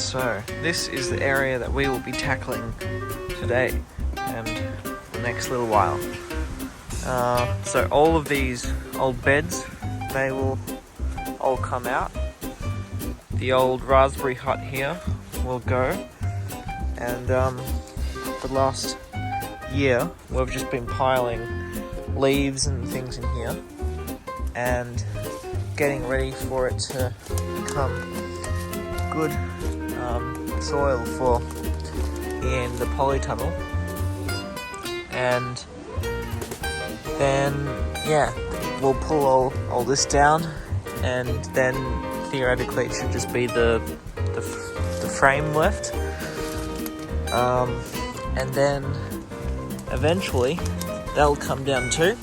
So this is the area that we will be tackling today and the next little while. So all of these old beds, they will all come out. The old raspberry hut here will go, and the last year we've just been piling leaves and things in here and getting ready for it to become good soil for in the polytunnel. And then yeah, we'll pull all this down, and then theoretically it should just be the frame left, and then eventually that'll come down too,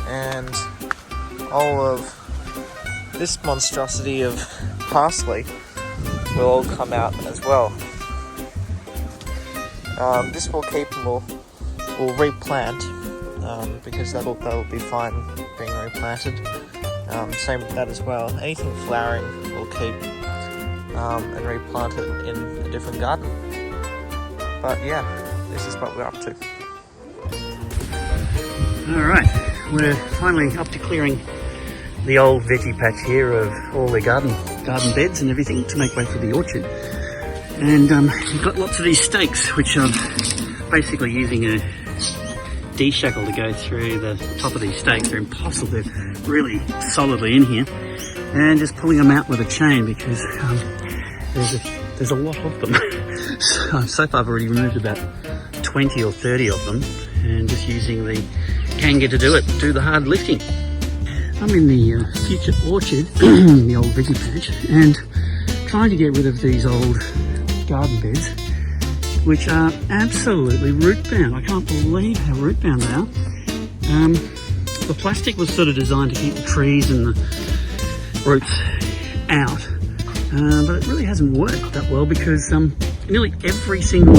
and all of this monstrosity of parsley will all come out as well. This will keep, and we'll replant, because that'll be fine being replanted. Same with that as well. Anything flowering we'll keep and replant it in a different garden. But yeah, this is what we're up to. Alright, we're finally up to clearing the old veggie patch here of all the garden beds and everything to make way for the orchard. And we've got lots of these stakes, which I'm basically using a D-shackle to go through the top of these stakes. They're impossible, they're really solidly in here, and just pulling them out with a chain because there's a lot of them. So far I've already removed about 20 or 30 of them, and just using the Kanga to do the hard lifting. I'm in the future orchard, the old veggie patch, and trying to get rid of these old garden beds, which are absolutely root bound. I can't believe how root bound they are. The plastic was sort of designed to keep the trees and the roots out, but it really hasn't worked that well, because nearly every single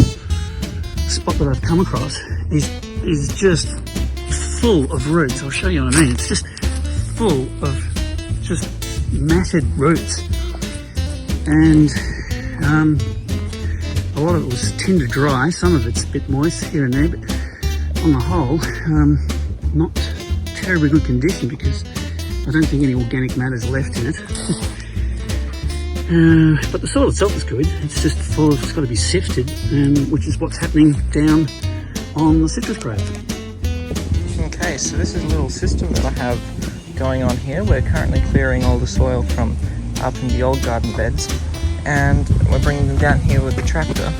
spot that I've come across is just full of roots. I'll show you what I mean. It's just full of just matted roots, and a lot of it was tinder dry. Some of it's a bit moist here and there, but on the whole, not terribly good condition, because I don't think any organic matter's left in it. But the soil itself is good. It's just full of, it's got to be sifted, which is what's happening down on the citrus grove. Okay, so this is a little system that I have going on here. We're currently clearing all the soil from up in the old garden beds, and we're bringing them down here with the tractor.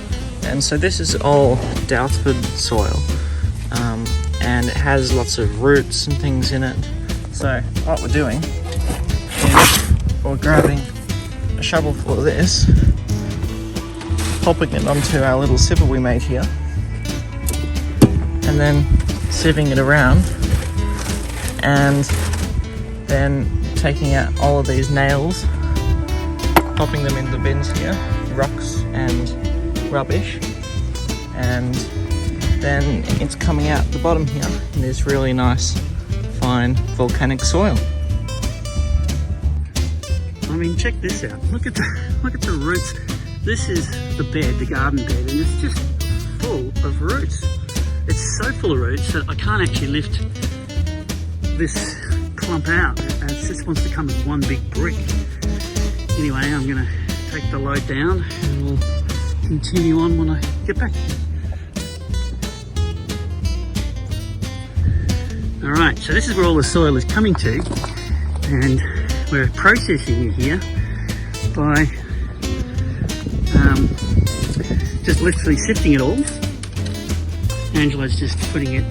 And so this is all Douthford soil, and it has lots of roots and things in it. So what we're doing is we're grabbing a shovelful of this, popping it onto our little sieve we made here, and then sieving it around, and then taking out all of these nails, popping them in the bins here, rocks and rubbish, and then it's coming out the bottom here in this really nice fine volcanic soil. I mean, check this out. Look at the roots. This is the bed, the garden bed, and it's just full of roots. It's so full of roots that I can't actually lift this clump out. It just wants to come as one big brick. Anyway, I'm going to take the load down and we'll continue on when I get back. Alright, so this is where all the soil is coming to, and we're processing it here by just literally sifting it all. Angela's just putting it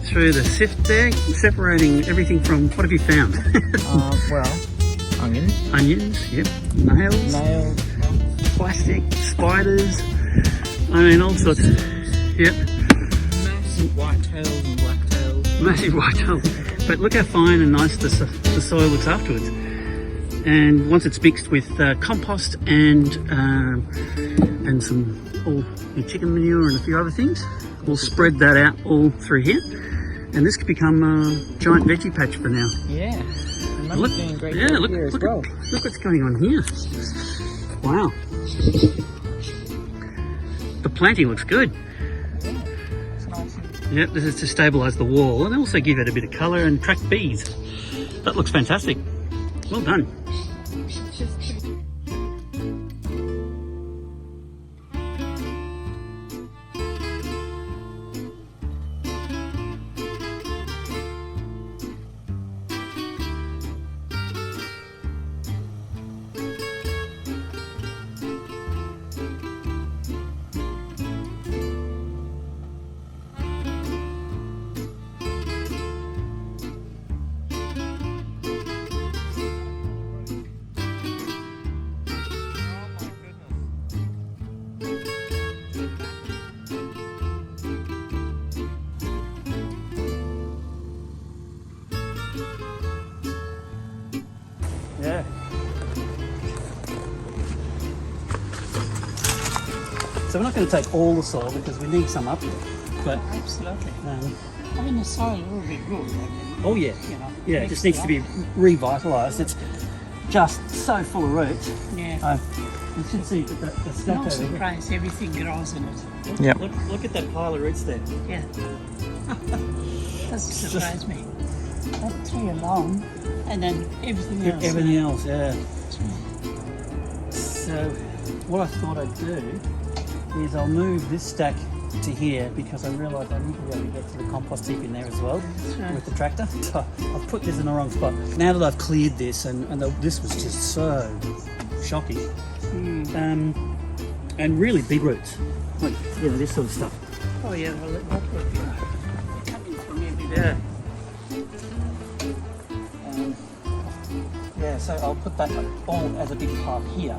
through the sift there, separating everything from, what have you found? Well, onions. Onions, yep. Nails. Plastic, spiders. I mean, all sorts. Yep. Massive white tails and black tails. Massive white tails. But look how fine and nice the soil looks afterwards. And once it's mixed with compost and some chicken manure and a few other things, we'll spread that out all through here. And this could become a giant veggie patch for now. Yeah. Look, doing great yeah, look, here as look, well. look what's going on here. Wow. The planting looks good. It's nice. Yep, this is to stabilise the wall and also give it a bit of colour and attract bees. That looks fantastic. Well done. Yeah. So we're not going to take all the soil because we need some up here. But Absolutely. I mean, the soil will be good. oh yeah, You know, yeah, it just needs to be revitalised. It's just so full of roots. Yeah. You should see the stack Not over here. surprised, everything grows in it. Yep. Look at that pile of roots there. Yeah. Doesn't surprise me. That tree alone, and then everything else. Everything else, yeah. So what I thought I'd do is I'll move this stack to here because I realise I need to be able to get to the compost heap in there as well right. with the tractor. So I've put this in the wrong spot. Now that I've cleared this and this was just so shocking. And really big roots. Like, you know, this sort of stuff. Oh yeah, well, that would be coming from everywhere. Yeah, so I'll put that all as a big part here,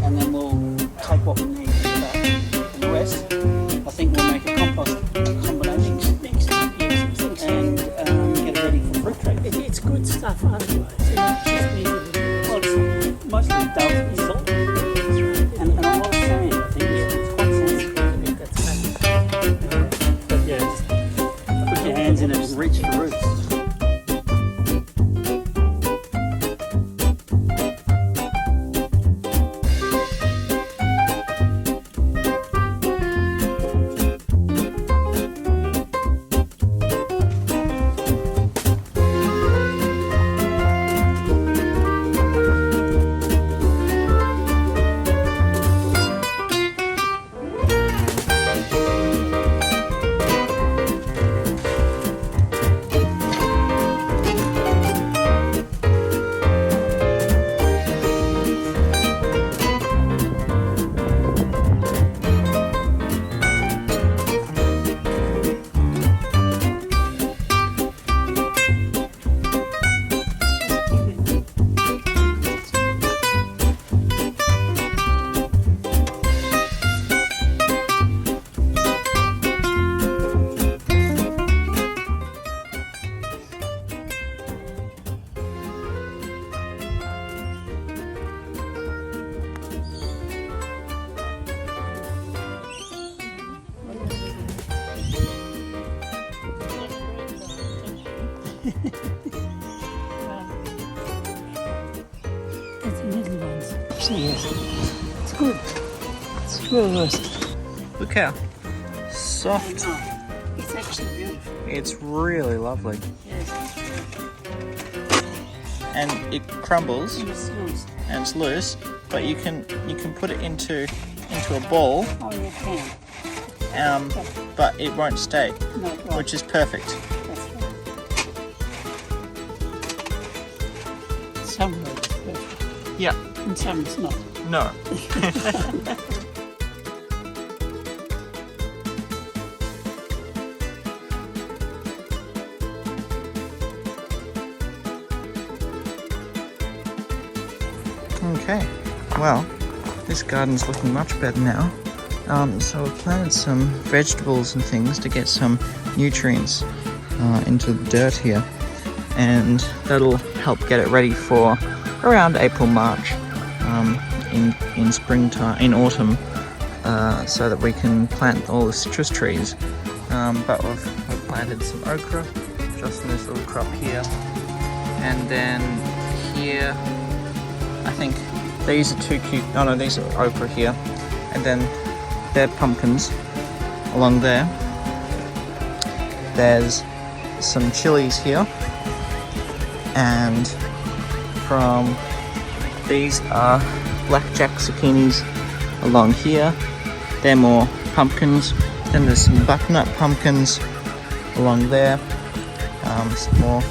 and then we'll take what we need for that. The rest, I think we'll make a compost combination Next time, yes. and get it ready for fruit trees. It's good stuff otherwise. You know, just need a little bit. Well, it's mostly dove salt and a lot of sand. I think it's quite sandy. I think that's fine. But yeah, just put your hands in it and reach the roots. It's the little ones. So yes, it's good. It's real nice. Look how soft. It's actually beautiful. It's really lovely. Yes, And it crumbles it's loose. and it's loose, but you can put it into a ball, Oh, you can. but it won't stay, No, it won't. which is perfect. That's right. Some of it's perfect, Yeah. and some it's not. No. Okay, well, this garden's looking much better now. So I've planted some vegetables and things to get some nutrients into the dirt here, and that'll help get it ready for around April, March, in springtime, in autumn, so that we can plant all the citrus trees. But we've planted some okra just in this little crop here, And then here, I think these are too cute. Oh no, these are okra here. And then they're pumpkins along there. There's some chilies here. And from these are blackjack zucchinis along here. They're more pumpkins. Then there's some butternut pumpkins along there. Some more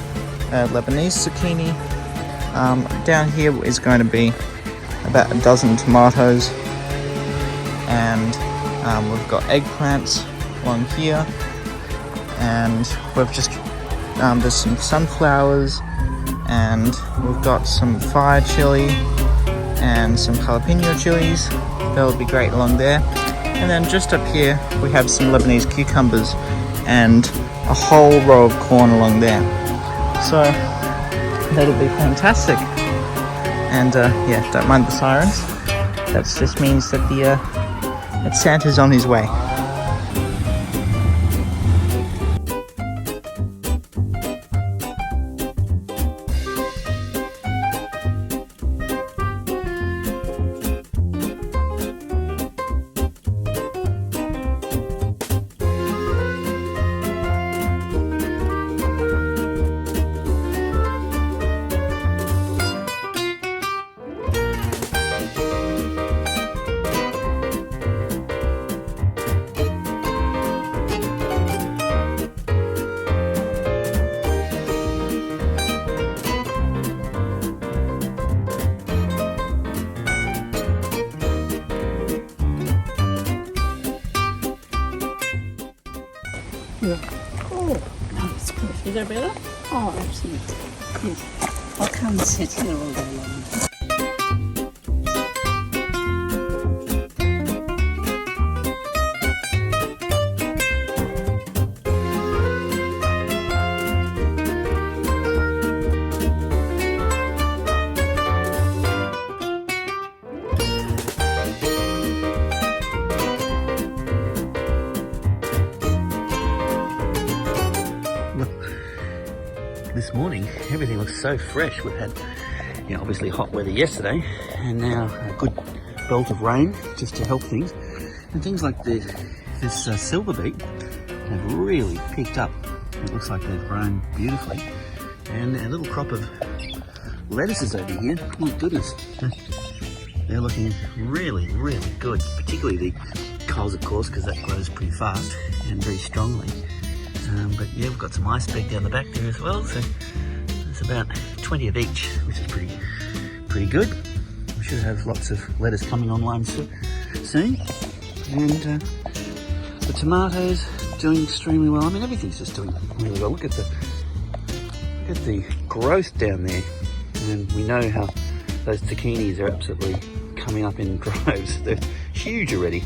Lebanese zucchini. Down here is going to be about a dozen tomatoes, and we've got eggplants along here, and we've just there's some sunflowers, and we've got some fire chili and some jalapeno chilies. That'll be great along there. And then just up here we have some Lebanese cucumbers and a whole row of corn along there. So that'll be fantastic. And yeah, don't mind the sirens. That just means that that Santa's on his way. Oh, no, it's good. Is that better? Oh, absolutely. Yes. I'll come and sit here all day long. This morning, everything looks so fresh. We've had, obviously hot weather yesterday, and now a good belt of rain just to help things. And things like this silver beet have really picked up. It looks like they've grown beautifully. And a little crop of lettuces over here, my goodness, they're looking really, really good. Particularly the coles, of course, because that grows pretty fast and very strongly. But yeah, we've got some iceberg down the back there as well, so there's about 20 of each, which is pretty good. We should have lots of lettuce coming online soon. And the tomatoes doing extremely well. I mean, everything's just doing really well. Look at the growth down there, and we know how those zucchinis are absolutely coming up in droves. They're huge already.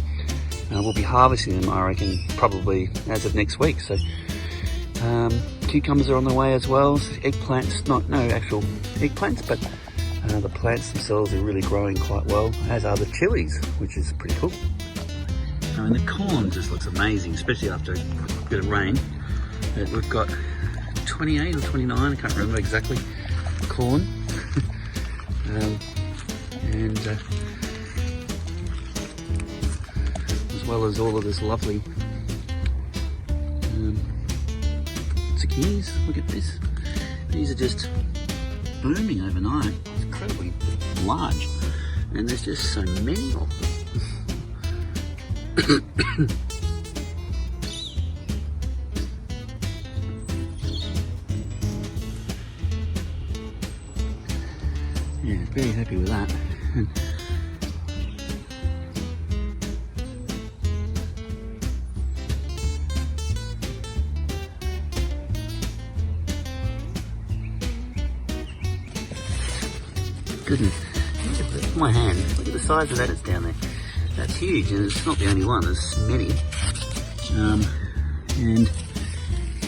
We'll be harvesting them, I reckon, probably as of next week. So cucumbers are on the way as well. Eggplants, no actual eggplants, but the plants themselves are really growing quite well, as are the chilies, which is pretty cool. I mean, the corn just looks amazing, especially after a bit of rain. We've got 28 or 29, I can't remember exactly, corn. As well as all of this lovely zucchinis. Look at this. These are just blooming overnight. It's incredibly large, and there's just so many of them. Yeah, very happy with that. Goodness, look at my hand. Look at the size of that it's down there. That's huge, and it's not the only one. There's many.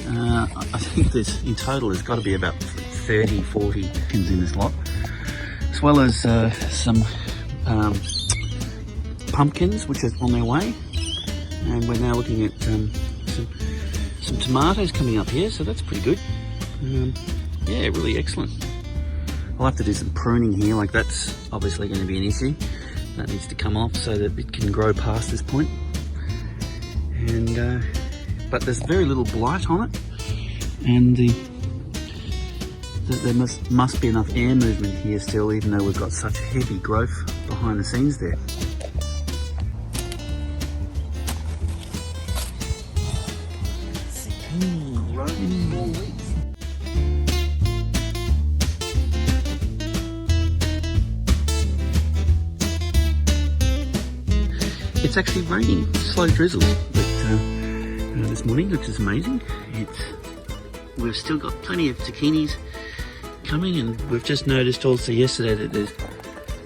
I think this in total has got to be about 30, 40 pins in this lot, as well as some pumpkins, which are on their way. And we're now looking at some tomatoes coming up here, so that's pretty good. Yeah, really excellent. I'll have to do some pruning here, like that's obviously going to be an issue. That needs to come off so that it can grow past this point. And but there's very little blight on it, and there must be enough air movement here still, even though we've got such heavy growth behind the scenes there. It's actually raining, slow drizzle, but this morning, which is amazing. We've still got plenty of zucchinis coming, and we've just noticed also yesterday that there's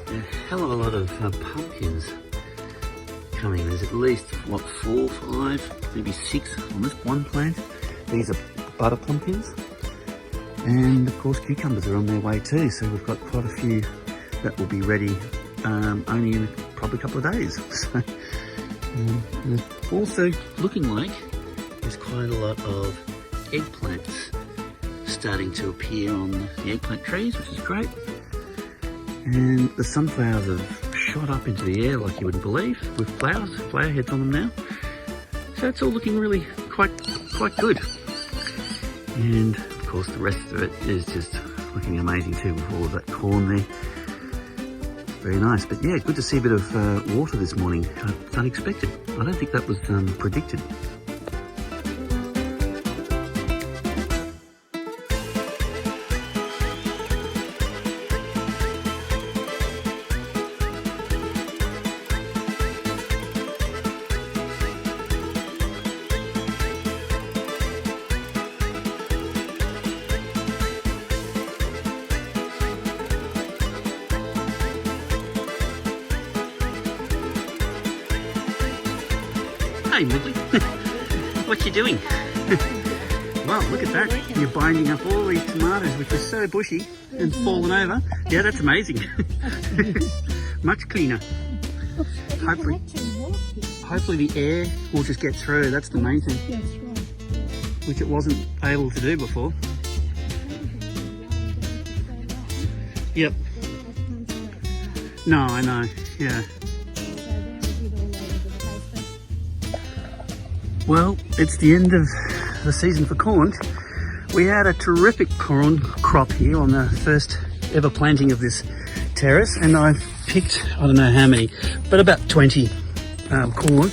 a hell of a lot of pumpkins coming. There's at least, what, 4, 5, maybe 6 on this one plant. These are butter pumpkins. And of course cucumbers are on their way too, so we've got quite a few that will be ready only in probably a couple of days. So, also looking like there's quite a lot of eggplants starting to appear on the eggplant trees, which is great. And the sunflowers have shot up into the air like you wouldn't believe, with flower heads on them now. So it's all looking really quite good. And of course the rest of it is just looking amazing too, with all of that corn there. Very nice. But yeah, good to see a bit of water this morning. It's unexpected. I don't think that was predicted. Hey Mowgli, what you doing? Wow, look at that. You're binding up all these tomatoes, which are so bushy and fallen over. Yeah, that's amazing. Much cleaner. Hopefully the air will just get through. That's the main thing. That's right. Which it wasn't able to do before. Yep. No, I know. Yeah. Well, it's the end of the season for corn. We had a terrific corn crop here on the first ever planting of this terrace, and I picked, I don't know how many, but about 20 corn.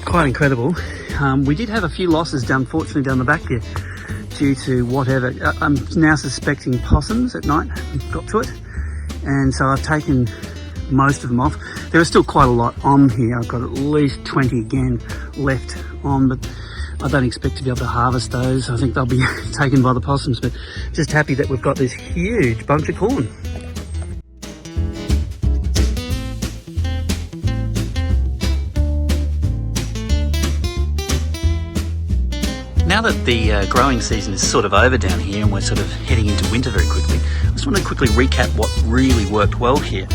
Quite incredible. We did have a few losses, unfortunately, down the back there due to whatever. I'm now suspecting possums at night got to it, and so I've taken most of them off. There are still quite a lot on here. I've got at least 20 again left on, but I don't expect to be able to harvest those. I think they'll be taken by the possums, but just happy that we've got this huge bunch of corn. Now that the growing season is sort of over down here and we're sort of heading into winter very quickly, I just want to quickly recap what really worked well here.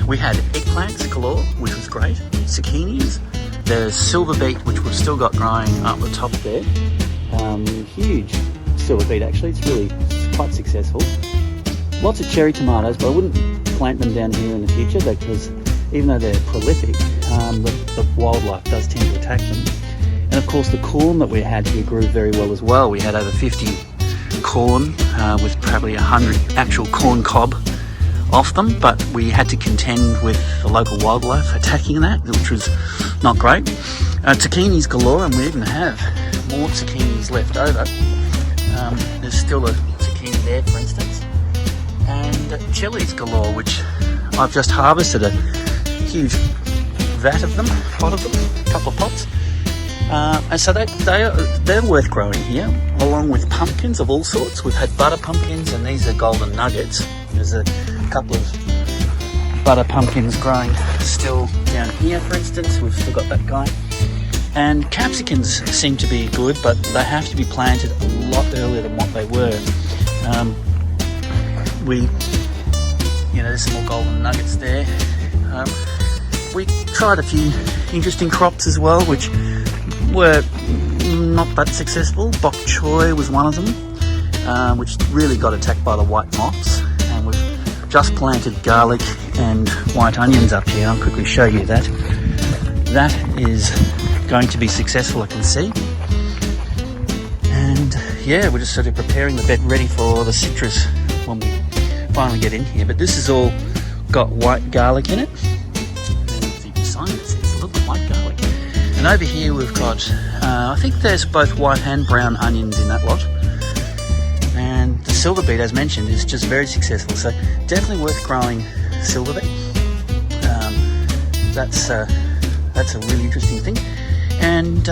We had eggplants galore, which was great, zucchinis, there's silver beet, which we've still got growing up the top there, huge silver beet actually, it's quite successful. Lots of cherry tomatoes, but I wouldn't plant them down here in the future because even though they're prolific, the wildlife does tend to attack them. And of course the corn that we had here grew very well as well. We had over 50 corn with probably 100 actual corn cob off them, but we had to contend with the local wildlife attacking that, which was not great. Zucchinis galore, and we even have more zucchinis left over. There's still a zucchini there, for instance. And chilies galore, which I've just harvested a huge vat of them, pot of them, a couple of pots. And so they're worth growing here, along with pumpkins of all sorts. We've had butter pumpkins, and these are golden nuggets. There's a couple of butter pumpkins growing still down here, for instance. We've still got that guy. And capsicums seem to be good, but they have to be planted a lot earlier than what they were. There's some more golden nuggets there. We tried a few interesting crops as well, which were not that successful. Bok choy was one of them. which really got attacked by the white moths. And we've just planted garlic and white onions up here. I'll quickly show you that. That is going to be successful, I can see. And yeah, we're just sort of preparing the bed ready for the citrus when we finally get in here. But this has all got white garlic in it. And the sign that says look, white garlic. And over here we've got, I think there's both white and brown onions in that lot. And the silver beet, as mentioned, is just very successful. So definitely worth growing silver beet. That's a really interesting thing. And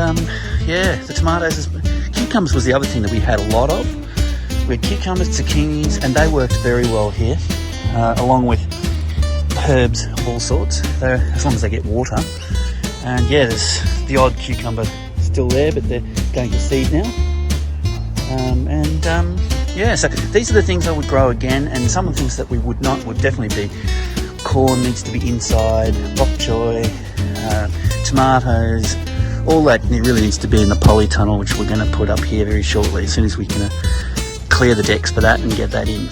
yeah, the tomatoes, cucumbers was the other thing that we had a lot of. We had cucumbers, zucchinis, and they worked very well here, along with herbs of all sorts, as long as they get water. And yeah, there's the odd cucumber still there, but they're going to seed now. Yeah, so these are the things I would grow again, and some of the things that we would not would definitely be corn needs to be inside, bok choy, tomatoes, all that really needs to be in the polytunnel, which we're going to put up here very shortly, as soon as we can clear the decks for that and get that in.